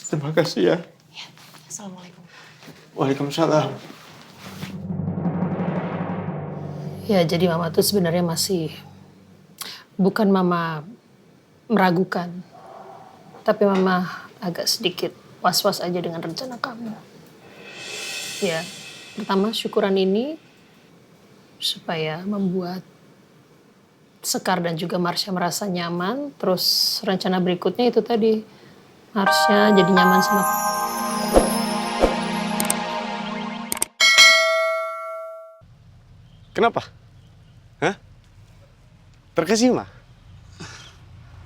Terima kasih ya. Ya, assalamualaikum. Waalaikumsalam. Ya, jadi mama tuh sebenarnya masih bukan mama meragukan, tapi mama agak sedikit was-was aja dengan rencana kamu. Ya, pertama syukuran ini supaya membuat Sekar dan juga Marsha merasa nyaman. Terus rencana berikutnya itu tadi, Marsha jadi nyaman sama. Kenapa? Hah? Terkesima?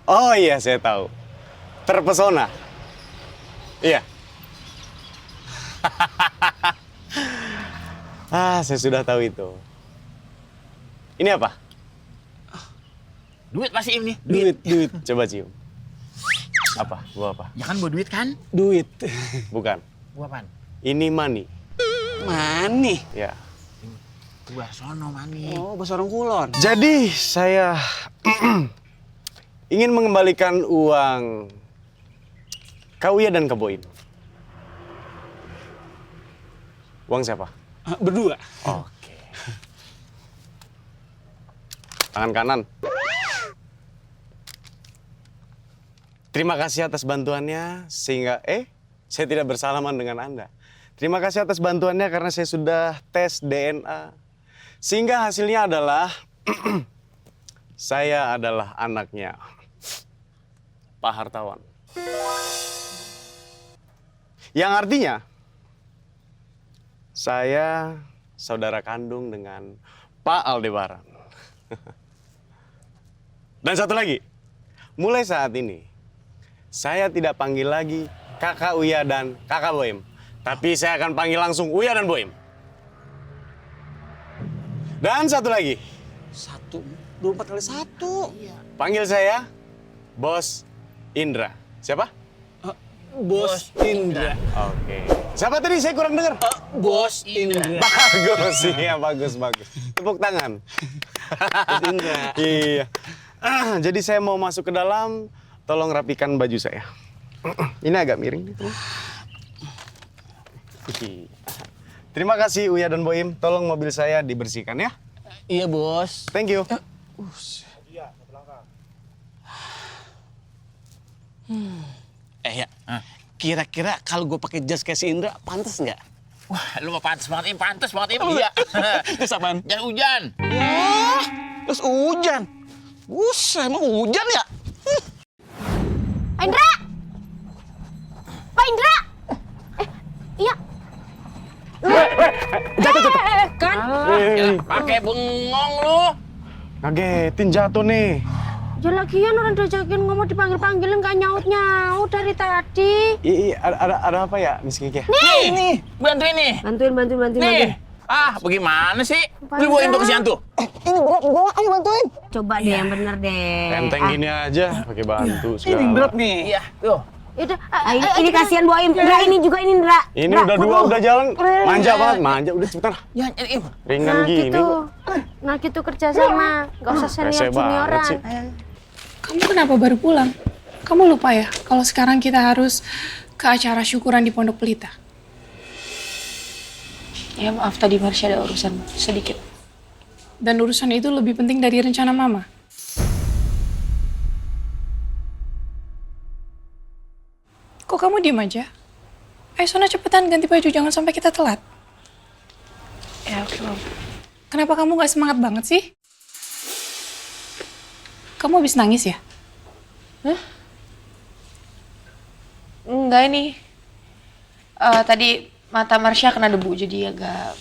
Oh iya, saya tahu. Terpesona. Iya. Saya sudah tahu itu. Ini apa? Duit pasti ini. Duit. Coba cium. Apa? Buah apa? Ya kan buat duit kan? Duit. Bukan. Buah apaan? Ini money. Mani. Ya. Buah sono mani. Oh, bahasa orang kulon. Jadi saya ingin mengembalikan uang Kak Uya dan Kak Boim. Uang siapa? Berdua. Oke. Tangan kanan. Terima kasih atas bantuannya sehingga saya tidak bersalaman dengan Anda. Terima kasih atas bantuannya karena saya sudah tes DNA. Sehingga hasilnya adalah saya adalah anaknya Pak Hartawan. Yang artinya saya saudara kandung dengan Pak Aldebaran. Dan satu lagi, mulai saat ini saya tidak panggil lagi Kakak Uya dan Kakak Boim, tapi saya akan panggil langsung Uya dan Boim. Dan satu lagi, 24 kali 1. panggil saya Bos Indra. Siapa? Bos Indra. Oke. Siapa tadi? Saya kurang dengar. Bos Indra. Bagus, iya bagus. Tepuk tangan. Bos Indra. Iya. Jadi saya mau masuk ke dalam, tolong rapikan baju saya. Ini agak miring nih. Terima kasih Uya dan Boim, tolong mobil saya dibersihkan ya. Iya, Bos. Thank you. Ya. Kira-kira kalau gue pakai jas kayak si Indra, pantas nggak? Wah, lu mah pantes banget Im. Iya. Terus apaan? Jangan hujan. Wah, terus hujan. Buset, emang hujan ya? Pak Indra! Pak Indra! Iya. Jatuh. Kan? Pakai bengong lu. Ngagetin jatuh nih. Ya lagian orang diajakin ngomong dipanggil-panggilin nggak nyaut-nyaut dari tadi. Iya, ada apa ya, Miss Kiki? Nih, bantuin nih. Bantuin. Nih. Bagaimana sih? Lu bawain tuh kesian tuh. Ini berat, gue ayo bantuin. Coba deh yang bener deh. Enteng gini aja, pakai bantu segala. Ini berat nih. Iya, tuh. Yaudah, ini kasihan Bu Aim. Indra ini juga ini Indra. Ini udah dua, udah jalan. Manja banget, udah cepetan. Ya, Im. Ringan Nah gini. gitu. Nah gitu kerja sama. Gak usah Rese banget senior-junioran. sih. Kamu kenapa baru pulang? Kamu lupa ya kalau sekarang kita harus ke acara syukuran di Pondok Pelita? Ya maaf tadi Marsha ada urusan sedikit. Dan urusan itu lebih penting dari rencana Mama. Kok kamu diem aja? Ayo Sona cepetan ganti baju, jangan sampai kita telat. Ya oke Mama. Kenapa kamu gak semangat banget sih? Kamu habis nangis ya? Hah? Enggak ini. Tadi mata Marsha kena debu jadi agak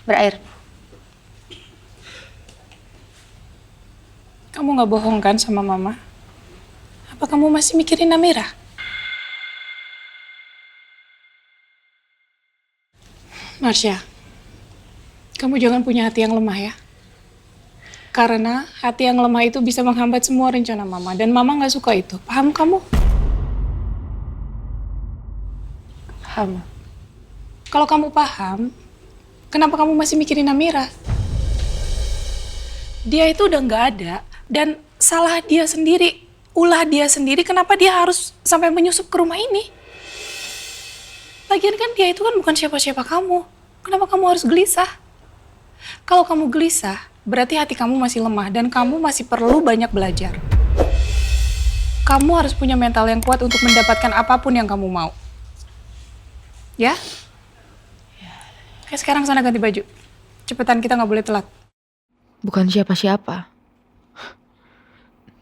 berair. Kamu gak bohong kan sama Mama? Apa kamu masih mikirin Amira? Marsha, kamu jangan punya hati yang lemah ya. Karena hati yang lemah itu bisa menghambat semua rencana Mama. Dan Mama gak suka itu. Paham kamu? Paham. Kalau kamu paham, kenapa kamu masih mikirin Amira? Dia itu udah gak ada. Dan salah dia sendiri. Ulah dia sendiri, kenapa dia harus sampai menyusup ke rumah ini? Lagian kan dia itu kan bukan siapa-siapa kamu. Kenapa kamu harus gelisah? Kalau kamu gelisah, berarti hati kamu masih lemah dan kamu masih perlu banyak belajar. Kamu harus punya mental yang kuat untuk mendapatkan apapun yang kamu mau. Ya? Oke, sekarang sana ganti baju. Cepetan, kita nggak boleh telat. Bukan siapa-siapa.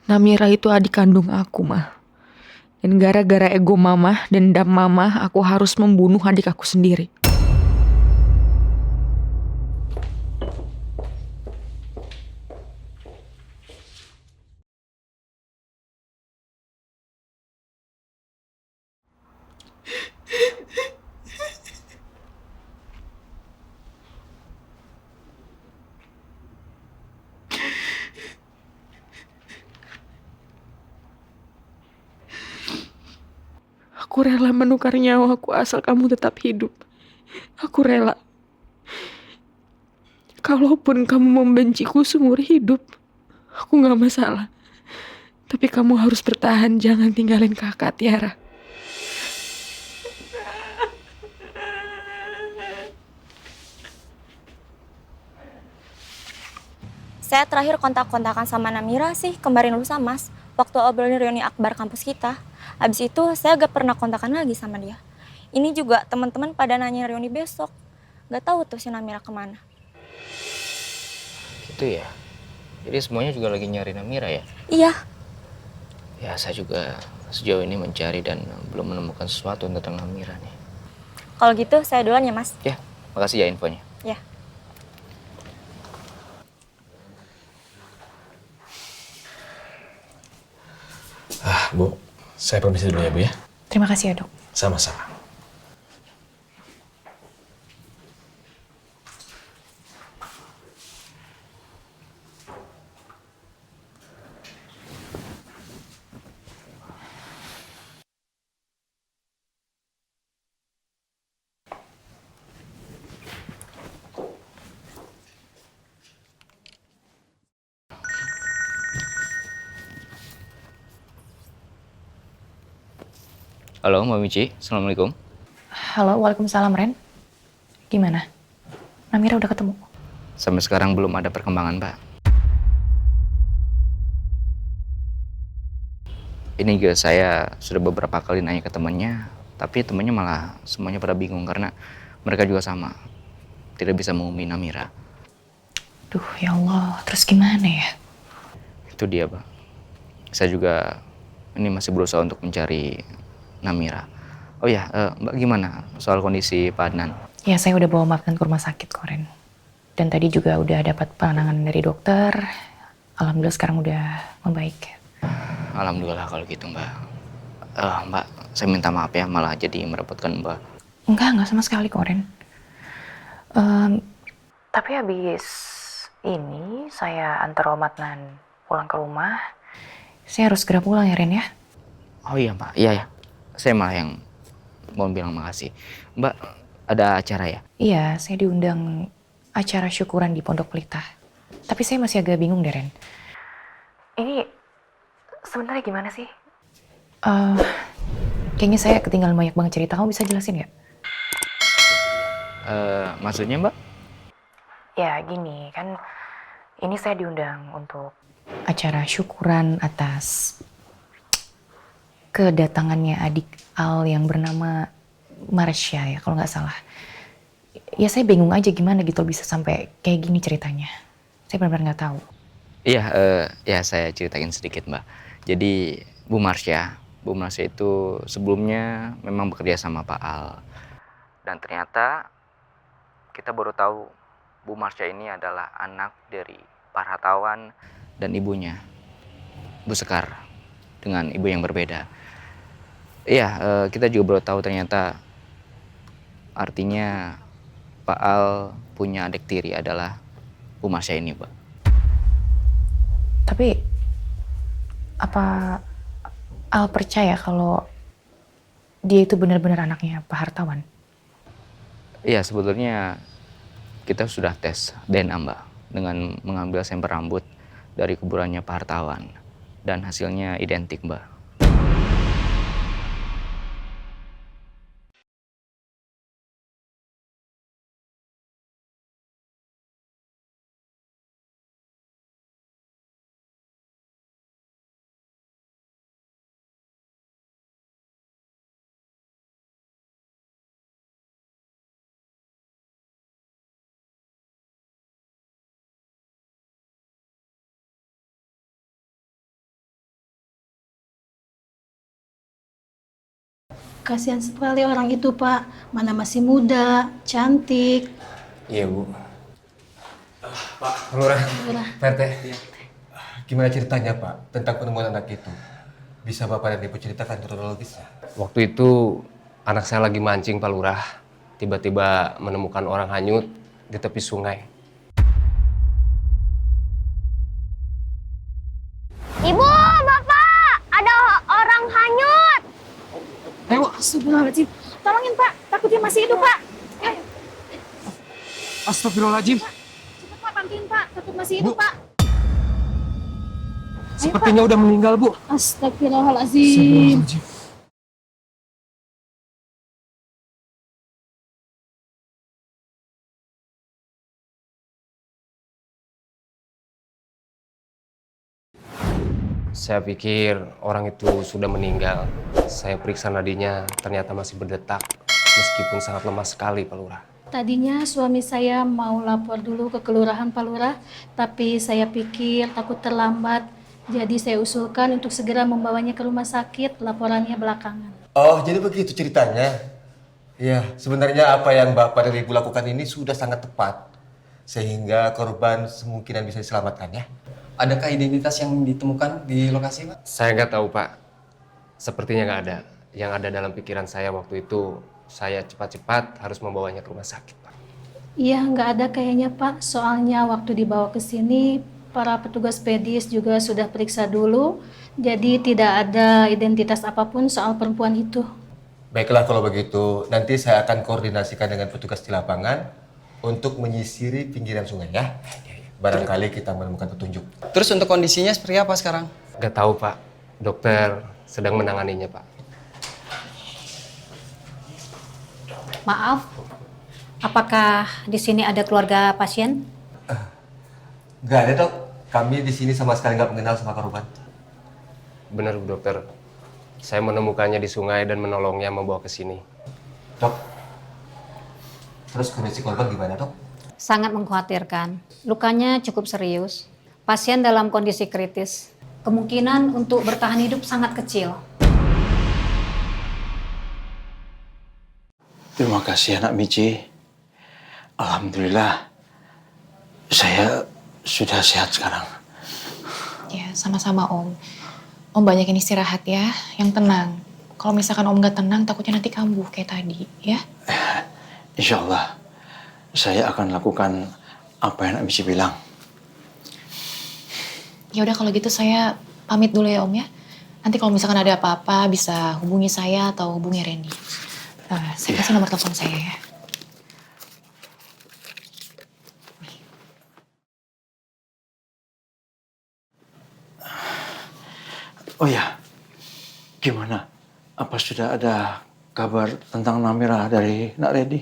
Namira itu adik kandung aku, mah. Dan gara-gara ego mama, dendam mama, aku harus membunuh adik aku sendiri. Aku rela menukar nyawaku asal kamu tetap hidup. Aku rela. Kalaupun kamu membenciku seumur hidup, aku gak masalah. Tapi kamu harus bertahan, jangan tinggalin kakak Tiara. Saya terakhir kontak-kontakan sama Namira sih kemarin lusa Mas, waktu obrolin reuni akbar kampus kita. Habis itu saya gak pernah kontakan lagi sama dia. Ini juga teman-teman pada nanya reuni besok. Gak tahu tuh si Namira kemana. Gitu ya? Jadi semuanya juga lagi nyari Namira ya? Iya. Ya saya juga sejauh ini mencari dan belum menemukan sesuatu tentang Namira nih. Kalau gitu saya duluan ya Mas. Ya, makasih ya infonya. Ya. Bu, saya permisi dulu ya Bu ya. Terima kasih ya, Dok. Sama-sama. Halo Mbak Michi, Assalamualaikum. Halo, waalaikumsalam Ren. Gimana? Namira udah ketemu? Sampai sekarang belum ada perkembangan Pak. Ini juga saya sudah beberapa kali nanya ke temannya, tapi temannya malah semuanya pada bingung karena mereka juga sama. Tidak bisa menghubungi Namira. Duh, ya Allah. Terus gimana ya? Itu dia Pak. Saya juga ini masih berusaha untuk mencari Namira. Oh ya, Mbak gimana soal kondisi Pak Adnan? Ya, saya udah bawa Adnan ke rumah sakit kok, Ren. Dan tadi juga udah dapat penanganan dari dokter. Alhamdulillah sekarang udah membaik. Alhamdulillah kalau gitu Mbak. Mbak, saya minta maaf ya malah jadi merepotkan Mbak. Enggak sama sekali kok, Ren. Tapi habis ini saya antar Om Adnan pulang ke rumah. Saya harus segera pulang ya, Ren ya? Oh iya Mbak, iya. Saya malah yang mau bilang makasih. Mbak, ada acara ya? Iya, saya diundang acara syukuran di Pondok Pelita. Tapi saya masih agak bingung deh, Ren. Ini sebenarnya gimana sih? Kayaknya saya ketinggalan banyak banget cerita. Kamu bisa jelasin ya? Maksudnya Mbak? Ya gini, kan ini saya diundang untuk acara syukuran atas kedatangannya adik Al yang bernama Marsha ya kalau nggak salah. Ya saya bingung aja gimana gitu bisa sampai kayak gini ceritanya. Saya benar-benar nggak tahu. Iya, ya saya ceritain sedikit Mbak. Jadi Bu Marsha itu sebelumnya memang bekerja sama Pak Al. Dan ternyata kita baru tahu Bu Marsha ini adalah anak dari Pak Hartawan dan ibunya, Bu Sekar, dengan ibu yang berbeda. Iya, kita juga baru tahu ternyata artinya Pak Al punya adik tiri adalah Bu Marsha ini, Mbak. Tapi apa Al percaya kalau dia itu benar-benar anaknya Pak Hartawan? Iya, sebetulnya kita sudah tes DNA, Mbak, dengan mengambil sampel rambut dari kuburannya Pak Hartawan dan hasilnya identik, Mbak. Kasihan sekali orang itu, Pak. Mana masih muda, cantik. Iya, Bu. Pak Lurah, Pak RT. Gimana ceritanya, Pak, tentang penemuan anak itu? Bisa Bapak dan Ibu ceritakan kronologisnya? Waktu itu anak saya lagi mancing, Pak Lurah. Tiba-tiba menemukan orang hanyut di tepi sungai. Ibu, Bapak, ada orang hanyut. Ayo, Astagfirullahaladzim. Tolongin, Pak. Takut dia masih hidup, Pak. Ayo, astagfirullahaladzim. cepat, Pak. Bantuin, Pak. Takut masih hidup, Pak. Sepertinya udah meninggal, Bu. Astagfirullahaladzim. Saya pikir orang itu sudah meninggal. Saya periksa nadinya, ternyata masih berdetak. Meskipun sangat lemah sekali, Pak Lurah. Tadinya suami saya mau lapor dulu ke kelurahan, Pak Lurah, tapi saya pikir takut terlambat. Jadi saya usulkan untuk segera membawanya ke rumah sakit, laporannya belakangan. Oh, jadi begitu ceritanya? Iya, sebenarnya apa yang Bapak dan Ibu lakukan ini sudah sangat tepat. Sehingga korban semungkinan bisa diselamatkan ya. Adakah identitas yang ditemukan di lokasi, Pak? Saya nggak tahu, Pak. Sepertinya nggak ada. Yang ada dalam pikiran saya waktu itu, saya cepat-cepat harus membawanya ke rumah sakit, Pak. Iya, nggak ada kayaknya, Pak. Soalnya waktu dibawa ke sini, para petugas medis juga sudah periksa dulu. Jadi tidak ada identitas apapun soal perempuan itu. Baiklah kalau begitu, nanti saya akan koordinasikan dengan petugas di lapangan untuk menyisiri pinggiran sungai ya. Barangkali kita menemukan petunjuk. Terus untuk kondisinya seperti apa sekarang? Nggak tahu, Pak. Dokter sedang menanganinya, Pak. Maaf, apakah di sini ada keluarga pasien? Nggak ada, Dok. Kami di sini sama sekali nggak mengenal sama korban. Benar, Bu Dokter. Saya menemukannya di sungai dan menolongnya membawa ke sini. Dok, terus kondisi korban gimana, Dok? Sangat mengkhawatirkan. Lukanya cukup serius. Pasien dalam kondisi kritis. Kemungkinan untuk bertahan hidup sangat kecil. Terima kasih anak Michi. Alhamdulillah saya sudah sehat sekarang. Ya, sama-sama Om. Om banyakin istirahat ya, yang tenang. Kalau misalkan Om nggak tenang, takutnya nanti kambuh kayak tadi, ya? Insya Allah saya akan lakukan apa yang Michi bilang. Ya udah kalau gitu saya pamit dulu ya Om ya. Nanti kalau misalkan ada apa-apa bisa hubungi saya atau hubungi Randy. Saya kasih nomor telepon saya ya. Oh ya, gimana? Apa sudah ada kabar tentang Namira dari Nak Randy?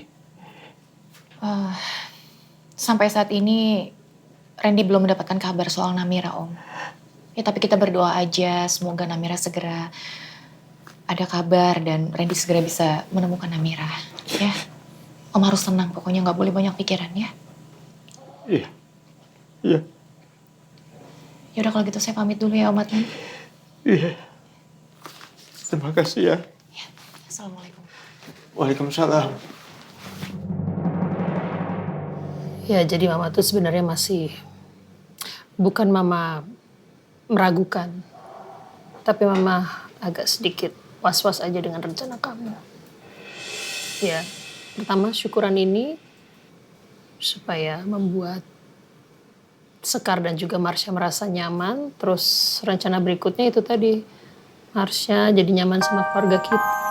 Sampai saat ini Randy belum mendapatkan kabar soal Namira Om. Ya tapi kita berdoa aja semoga Namira segera ada kabar dan Randy segera bisa menemukan Namira. Ya, Om harus tenang pokoknya nggak boleh banyak pikiran ya. Iya, iya. Ya udah kalau gitu saya pamit dulu ya Om Adnan. Iya. Terima kasih ya. Assalamualaikum. Waalaikumsalam. Ya, jadi Mama tuh sebenarnya masih bukan Mama meragukan, tapi Mama agak sedikit was-was aja dengan rencana kamu. Ya, pertama syukuran ini supaya membuat Sekar dan juga Marsha merasa nyaman. Terus rencana berikutnya itu tadi, Marsha jadi nyaman sama keluarga kita.